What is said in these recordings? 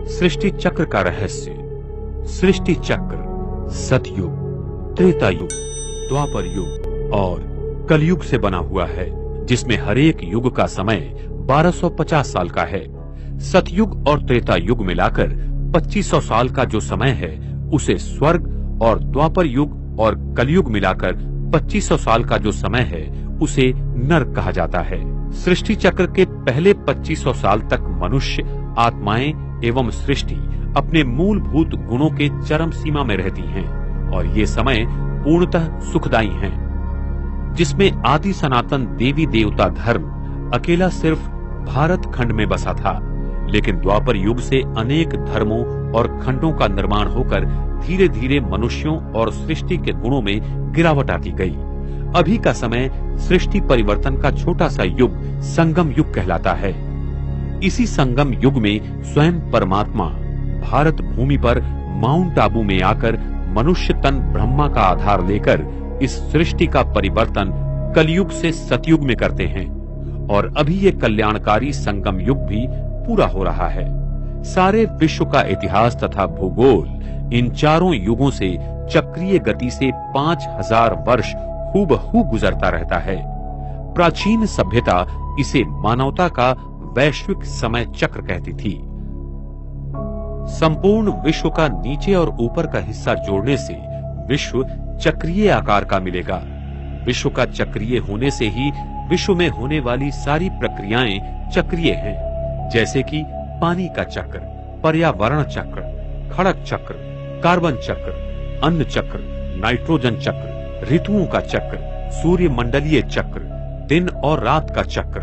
सृष्टि चक्र का रहस्य। सृष्टि चक्र सतयुग, त्रेता युग, द्वापर युग और कलयुग से बना हुआ है, जिसमें हर एक युग का समय 1250 साल का है। सतयुग और त्रेता युग मिलाकर 2500 साल का जो समय है उसे स्वर्ग, और द्वापर युग और कलयुग मिलाकर 2500 साल का जो समय है उसे नरक कहा जाता है। सृष्टि चक्र के पहले 2500 साल तक मनुष्य, आत्माएं एवं सृष्टि अपने मूलभूत गुणों के चरम सीमा में रहती हैं, और ये समय पूर्णतः सुखदायी हैं, जिसमें आदि सनातन देवी देवता धर्म अकेला सिर्फ भारत खंड में बसा था। लेकिन द्वापर युग से अनेक धर्मों और खंडों का निर्माण होकर धीरे धीरे मनुष्यों और सृष्टि के गुणों में गिरावट आती गई। अभी का समय सृष्टि परिवर्तन का छोटा सा युग संगम युग कहलाता है। इसी संगम युग में स्वयं परमात्मा भारत भूमि पर माउंट आबू में आकर मनुष्य तन ब्रह्मा का आधार लेकर इस सृष्टि का परिवर्तन कलयुग से सतयुग में करते हैं, और अभी ये कल्याणकारी संगम युग भी पूरा हो रहा है। सारे विश्व का इतिहास तथा भूगोल इन चारों युगों से चक्रीय गति से 5000 वर्ष हूबहू गुजरता रहता है। प्राचीन सभ्यता इसे मानवता का वैश्विक समय चक्र कहती थी। संपूर्ण विश्व का नीचे और ऊपर का हिस्सा जोड़ने से विश्व चक्रीय आकार का मिलेगा। विश्व का चक्रीय होने से ही विश्व में होने वाली सारी प्रक्रियाएं चक्रीय हैं, जैसे कि पानी का चक्र, पर्यावरण चक्र, खड़क चक्र, कार्बन चक्र, अन्न चक्र, नाइट्रोजन चक्र, ऋतुओं का चक्र, सूर्य मंडलीय चक्र, दिन और रात का चक्र,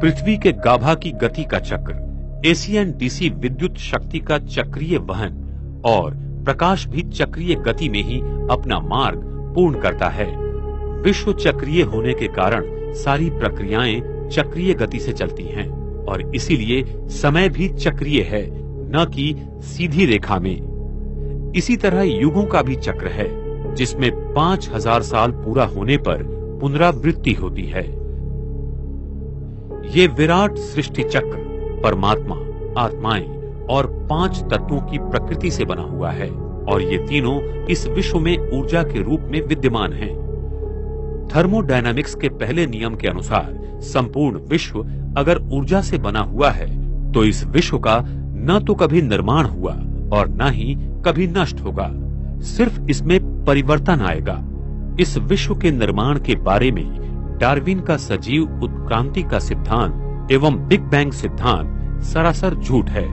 पृथ्वी के गाभा की गति का चक्र, एसी डीसी विद्युत शक्ति का चक्रीय वहन, और प्रकाश भी चक्रीय गति में ही अपना मार्ग पूर्ण करता है। विश्व चक्रीय होने के कारण सारी प्रक्रियाएं चक्रीय गति से चलती हैं, और इसीलिए समय भी चक्रीय है, न कि सीधी रेखा में। इसी तरह युगों का भी चक्र है, जिसमें 5000 साल पूरा होने पर पुनरावृत्ति होती है। ये विराट सृष्टि चक्र परमात्मा, आत्माएं और 5 तत्वों की प्रकृति से बना हुआ है, और ये तीनों इस विश्व में ऊर्जा के रूप में विद्यमान हैं। थर्मोडायनामिक्स के पहले नियम के अनुसार संपूर्ण विश्व अगर ऊर्जा से बना हुआ है तो इस विश्व का न तो कभी निर्माण हुआ और न ही कभी नष्ट होगा, सिर्फ इसमें परिवर्तन आएगा। इस विश्व के निर्माण के बारे में डार्विन का सजीव उत्क्रांति का सिद्धांत एवं बिग बैंग सिद्धांत सरासर झूठ है,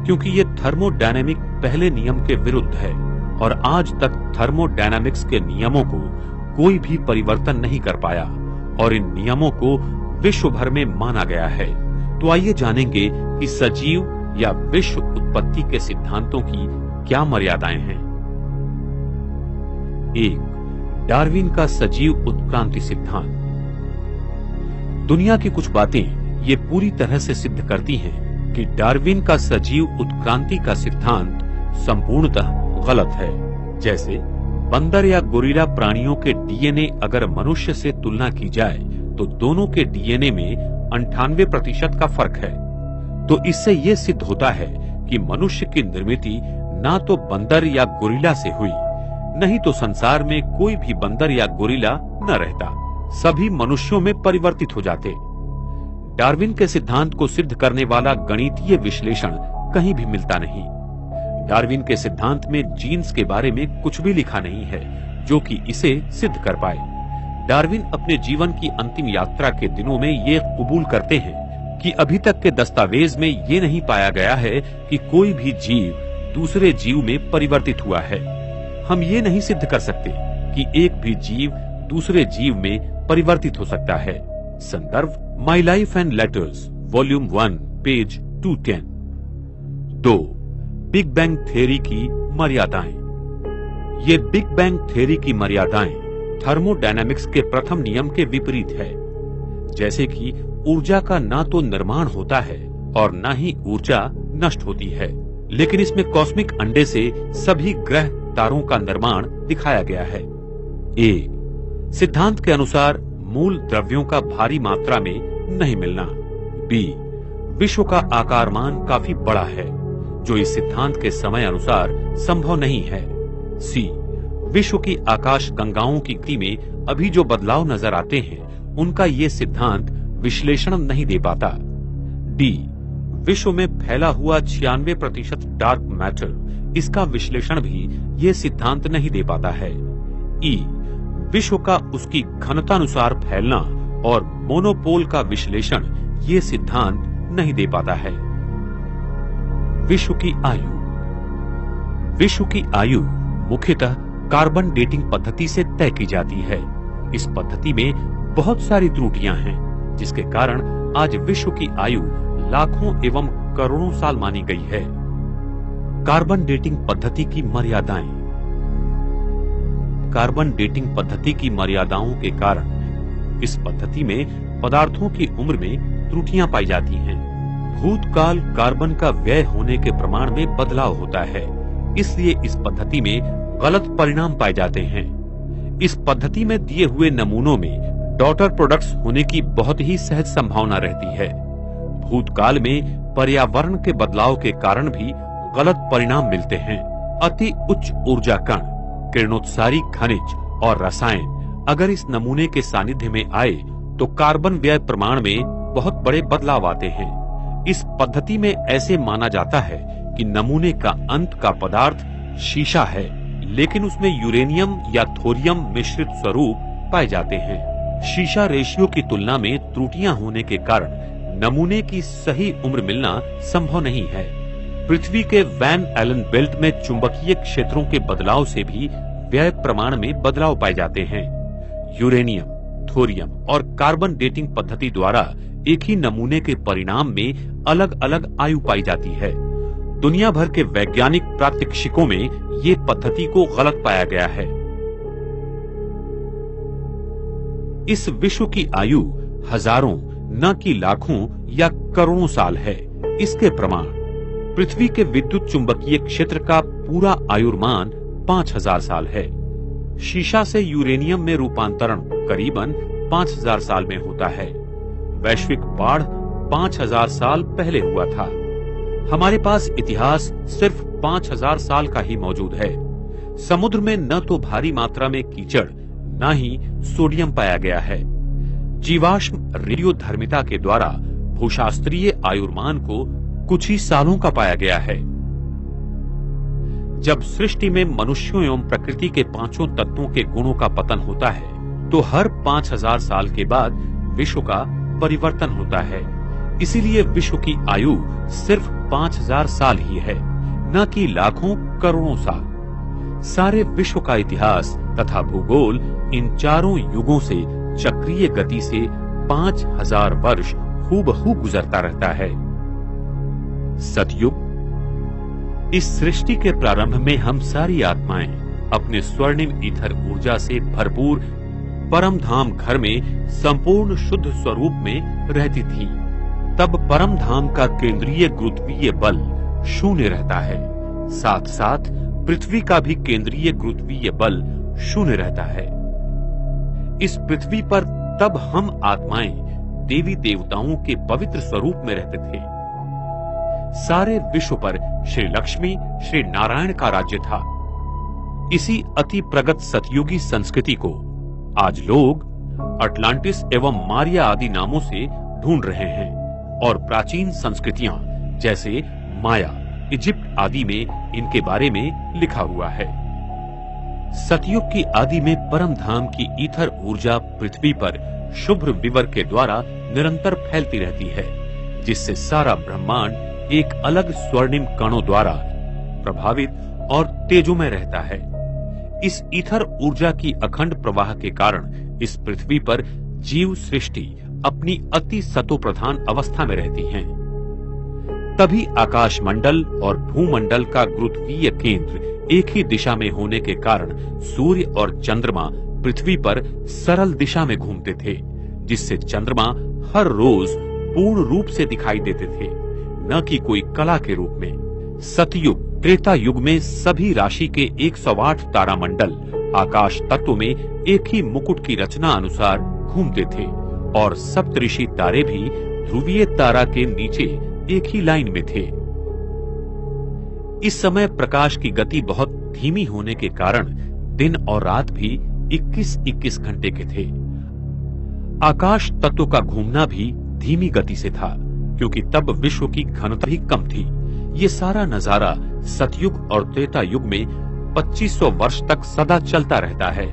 क्योंकि ये थर्मोडायनामिक पहले नियम के विरुद्ध है, और आज तक थर्मोडायनामिक्स के नियमों को कोई भी परिवर्तन नहीं कर पाया, और इन नियमों को विश्व भर में माना गया है। तो आइए जानेंगे कि सजीव या विश्व उत्पत्ति के सिद्धांतों की क्या मर्यादाएं हैं। 1. डार्विन का सजीव उत्क्रांति सिद्धांत। दुनिया की कुछ बातें ये पूरी तरह से सिद्ध करती हैं कि डार्विन का सजीव उत्क्रांति का सिद्धांत संपूर्णतः गलत है। जैसे बंदर या गोरिल्ला प्राणियों के डीएनए अगर मनुष्य से तुलना की जाए तो दोनों के डीएनए में 98% का फर्क है। तो इससे ये सिद्ध होता है कि मनुष्य की निर्मिति ना तो बंदर या गोरिल्ला से हुई, नहीं तो संसार में कोई भी बंदर या गोरिल्ला न रहता, सभी मनुष्यों में परिवर्तित हो जाते। डार्विन के सिद्धांत को सिद्ध करने वाला गणितीय विश्लेषण कहीं भी मिलता नहीं। डार्विन के सिद्धांत में जीन्स के बारे में कुछ भी लिखा नहीं है जो कि इसे सिद्ध कर पाए। डार्विन अपने जीवन की अंतिम यात्रा के दिनों में ये कबूल करते हैं कि अभी तक के दस्तावेज में ये नहीं पाया गया है कि कोई भी जीव दूसरे जीव में परिवर्तित हुआ है। हम ये नहीं सिद्ध कर सकते कि एक भी जीव दूसरे जीव में परिवर्तित हो सकता है। संदर्भ my life and letters volume 1 page 210। 2. Big bang theory की मर्यादाएं। ये बिग बैंग थ्योरी की मर्यादाएं थर्मोडायनामिक्स के प्रथम नियम के विपरीत है। जैसे कि ऊर्जा का ना तो निर्माण होता है और ना ही ऊर्जा नष्ट होती है, लेकिन इसमें कॉस्मिक अंडे से सभी ग्रह तारों का निर्माण दिखाया गया है। ए. सिद्धांत के अनुसार मूल द्रव्यों का भारी मात्रा में नहीं मिलना। बी. विश्व का आकारमान काफी बड़ा है, जो इस सिद्धांत के समय अनुसार संभव नहीं है। सी, विश्व की आकाश गंगाओं की गति में अभी जो बदलाव नजर आते हैं उनका ये सिद्धांत विश्लेषण नहीं दे पाता। डी, विश्व में फैला हुआ 96% डार्क मैटर, इसका विश्लेषण भी ये सिद्धांत नहीं दे पाता है। ई, विश्व का उसकी घनतानुसार फैलना और मोनोपोल का विश्लेषण ये सिद्धांत नहीं दे पाता है। विश्व की आयु। विश्व की आयु मुख्यतः कार्बन डेटिंग पद्धति से तय की जाती है। इस पद्धति में बहुत सारी त्रुटियां हैं, जिसके कारण आज विश्व की आयु लाखों एवं करोड़ों साल मानी गई है। कार्बन डेटिंग पद्धति की मर्यादाएं। कार्बन डेटिंग पद्धति की मर्यादाओं के कारण इस पद्धति में पदार्थों की उम्र में त्रुटियां पाई जाती हैं। भूतकाल कार्बन का व्यय होने के प्रमाण में बदलाव होता है, इसलिए इस पद्धति में गलत परिणाम पाए जाते हैं। इस पद्धति में दिए हुए नमूनों में डॉटर प्रोडक्ट्स होने की बहुत ही सहज संभावना रहती है। भूतकाल में पर्यावरण के बदलाव के कारण भी गलत परिणाम मिलते हैं। अति उच्च ऊर्जा कण, किरणोत्सारी खनिज और रसायन अगर इस नमूने के सानिध्य में आए तो कार्बन व्यय प्रमाण में बहुत बड़े बदलाव आते हैं। इस पद्धति में ऐसे माना जाता है कि नमूने का अंत का पदार्थ शीशा है, लेकिन उसमें यूरेनियम या थोरियम मिश्रित स्वरूप पाए जाते हैं। शीशा रेशियो की तुलना में त्रुटियां होने के कारण नमूने की सही उम्र मिलना संभव नहीं है। पृथ्वी के वैन एलन बेल्ट में चुंबकीय क्षेत्रों के बदलाव से भी व्यय प्रमाण में बदलाव पाए जाते हैं। यूरेनियम, थोरियम और कार्बन डेटिंग पद्धति द्वारा एक ही नमूने के परिणाम में अलग अलग आयु पाई जाती है। दुनिया भर के वैज्ञानिक प्रात्यक्षिकों में ये पद्धति को गलत पाया गया है। इस विश्व की आयु हजारों न कि लाखों या करोड़ों साल है। इसके प्रमाण पृथ्वी के विद्युत चुंबकीय क्षेत्र का पूरा आयुर्मान 5000 साल है। शीशा से यूरेनियम में रूपांतरण करीबन 5000 साल में होता है। वैश्विक बाढ़ 5000 साल पहले हुआ था। हमारे पास इतिहास सिर्फ 5000 साल का ही मौजूद है। समुद्र में न तो भारी मात्रा में कीचड़ न ही सोडियम पाया गया है। जीवाश्म रेडियोधर्मिता के द्वारा भूशास्त्रीय आयुर्मान को कुछ ही सालों का पाया गया है। जब सृष्टि में मनुष्यों एवं प्रकृति के पांचों तत्वों के गुणों का पतन होता है तो हर 5000 साल के बाद विश्व का परिवर्तन होता है। इसीलिए विश्व की आयु सिर्फ 5000 साल ही है, न कि लाखों करोड़ों साल। सारे विश्व का इतिहास तथा भूगोल इन चारों युगों से चक्रीय गति से 5000 वर्ष हूबहू गुजरता रहता है। सतयुग। इस सृष्टि के प्रारंभ में हम सारी आत्माएं अपने स्वर्णिम ईथर ऊर्जा से भरपूर परम धाम घर में संपूर्ण शुद्ध स्वरूप में रहती थी। तब परम धाम का केंद्रीय गुरुत्वीय बल शून्य रहता है। साथ साथ पृथ्वी का भी केंद्रीय गुरुत्वीय बल शून्य रहता है। इस पृथ्वी पर तब हम आत्माएं देवी देवताओं के पवित्र स्वरूप में रहते थे। सारे विश्व पर श्री लक्ष्मी श्री नारायण का राज्य था। इसी अति प्रगत सतयुगी संस्कृति को आज लोग अटलांटिस एवं मारिया आदि नामों से ढूंढ रहे हैं और प्राचीन संस्कृतियां जैसे माया, इजिप्ट आदि में इनके बारे में लिखा हुआ है। सतयुग की आदि में परम धाम की ईथर ऊर्जा पृथ्वी पर शुभ्र विवर के द्वारा निरंतर फैलती रहती है, जिससे सारा ब्रह्मांड एक अलग स्वर्णिम कणों द्वारा प्रभावित और तेजोमय रहता है। इस ईथर ऊर्जा की अखंड प्रवाह के कारण इस पृथ्वी पर जीव सृष्टि अपनी अति सतोप्रधान अवस्था में रहती है। तभी आकाश मंडल और भूमंडल का गुरुत्वीय केंद्र एक ही दिशा में होने के कारण सूर्य और चंद्रमा पृथ्वी पर सरल दिशा में घूमते थे, जिससे चंद्रमा हर रोज पूर्ण रूप से दिखाई देते थे, न कि कोई कला के रूप में। सतयुग त्रेता युग में सभी राशि के 108 तारामंडल आकाश तत्व में एक ही मुकुट की रचना अनुसार घूमते थे और सप्तऋषि तारे भी ध्रुवीय तारा के नीचे एक ही लाइन में थे। इस समय प्रकाश की गति बहुत धीमी होने के कारण दिन और रात भी 21-21 घंटे के थे। आकाश तत्व का घूमना भी धीमी गति से था, क्योंकि तब विश्व की घनता भी कम थी। ये सारा नजारा सतयुग और त्रेता युग में 2500 वर्ष तक सदा चलता रहता है।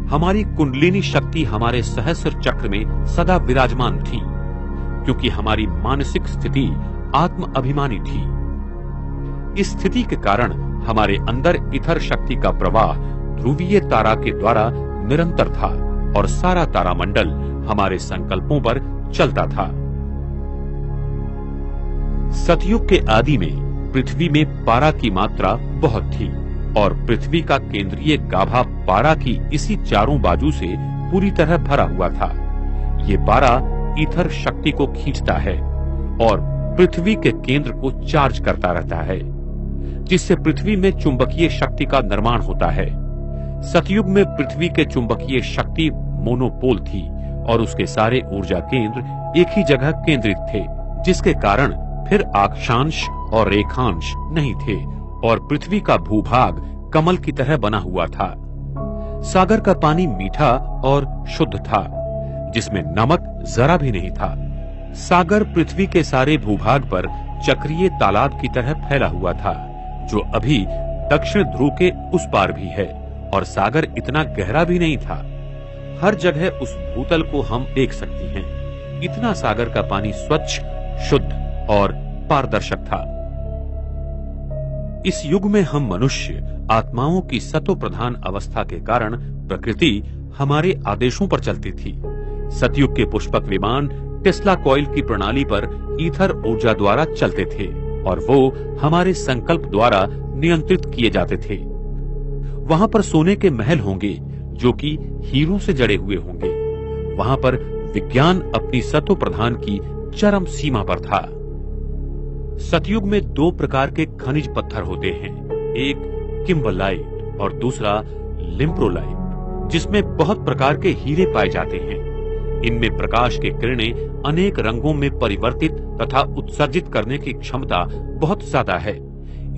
हमारी कुंडलिनी शक्ति हमारे सहस्र चक्र में सदा विराजमान थी, क्योंकि हमारी मानसिक स्थिति आत्म अभिमानी थी। इस स्थिति के कारण हमारे अंदर इथर शक्ति का प्रवाह ध्रुवीय तारा के द्वारा निरंतर था और सारा तारामंडल हमारे संकल्पों पर चलता था। सतयुग के आदि में पृथ्वी में पारा की मात्रा बहुत थी और पृथ्वी का केंद्रीय गाभा पारा की इसी चारों बाजू से पूरी तरह भरा हुआ था। ये पारा ईथर शक्ति को खींचता है और पृथ्वी के केंद्र को चार्ज करता रहता है, जिससे पृथ्वी में चुंबकीय शक्ति का निर्माण होता है। सतयुग में पृथ्वी के चुंबकीय शक्ति मोनोपोल थी और उसके सारे ऊर्जा केंद्र एक ही जगह केंद्रित थे, जिसके कारण फिर अक्षांश और रेखांश नहीं थे और पृथ्वी का भूभाग कमल की तरह बना हुआ था। सागर का पानी मीठा और शुद्ध था, जिसमें नमक जरा भी नहीं था। सागर पृथ्वी के सारे भूभाग पर चक्रीय तालाब की तरह फैला हुआ था, जो अभी दक्षिण ध्रुव के उस पार भी है, और सागर इतना गहरा भी नहीं था। हर जगह उस भूतल को हम देख सकती हैं। इतना सागर का पानी स्वच्छ, शुद्ध और पारदर्शक था। इस युग में हम मनुष्य आत्माओं की सतो प्रधान अवस्था के कारण प्रकृति हमारे आदेशों पर चलती थी। सतयुग के पुष्पक विमान टेस्ला कॉइल की प्रणाली पर ईथर ऊर्जा द्वारा चलते थे और वो हमारे संकल्प द्वारा नियंत्रित किए जाते थे। वहां पर सोने के महल होंगे जो कि हीरों से जड़े हुए होंगे। वहां पर विज्ञान अपनी सतो प्रधान की चरम सीमा पर था। सतयुग में दो प्रकार के खनिज पत्थर होते हैं, एक किम्बरलाइट और दूसरा लिम्प्रोलाइट, जिसमें बहुत प्रकार के हीरे पाए जाते हैं। इनमें प्रकाश के किरणें अनेक रंगों में परिवर्तित तथा उत्सर्जित करने की क्षमता बहुत ज्यादा है।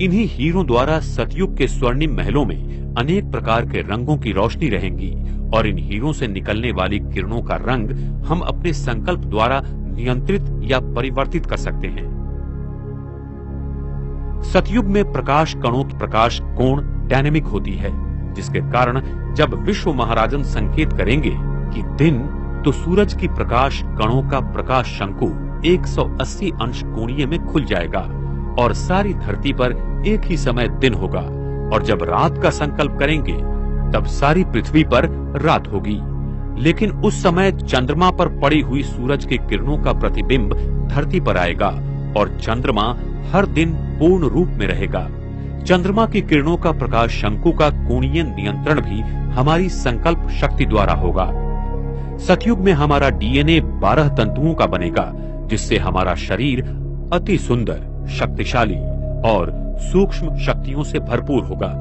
इन्हीं हीरों द्वारा सतयुग के स्वर्णिम महलों में अनेक प्रकार के रंगों की रोशनी रहेंगी और इन हीरों से निकलने वाली किरणों का रंग हम अपने संकल्प द्वारा नियंत्रित या परिवर्तित कर सकते हैं। सतयुग में प्रकाश कणों की प्रकाश कोण डायनेमिक होती है, जिसके कारण जब विश्व महाराजन संकेत करेंगे कि दिन, तो सूरज की प्रकाश कणों का प्रकाश शंकु 180 अंश कोणीय में खुल जाएगा और सारी धरती पर एक ही समय दिन होगा। और जब रात का संकल्प करेंगे तब सारी पृथ्वी पर रात होगी। लेकिन उस समय चंद्रमा पर पड़ी हुई सूरज की किरणों का प्रतिबिंब धरती पर आएगा और चंद्रमा हर दिन पूर्ण रूप में रहेगा। चंद्रमा की किरणों का प्रकाश शंकु का कोणीय नियंत्रण भी हमारी संकल्प शक्ति द्वारा होगा। सतयुग में हमारा डीएनए 12 तंतुओं का बनेगा, जिससे हमारा शरीर अति सुंदर, शक्तिशाली और सूक्ष्म शक्तियों से भरपूर होगा,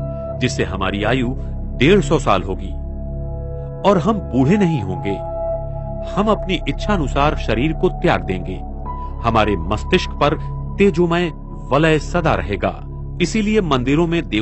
जिससे हमारी आयु 150 साल होगी और हम बूढ़े नहीं होंगे। हम अपनी इच्छानुसार शरीर को त्याग देंगे। हमारे मस्तिष्क पर तेजोमय वलय सदा रहेगा। इसीलिए मंदिरों में देव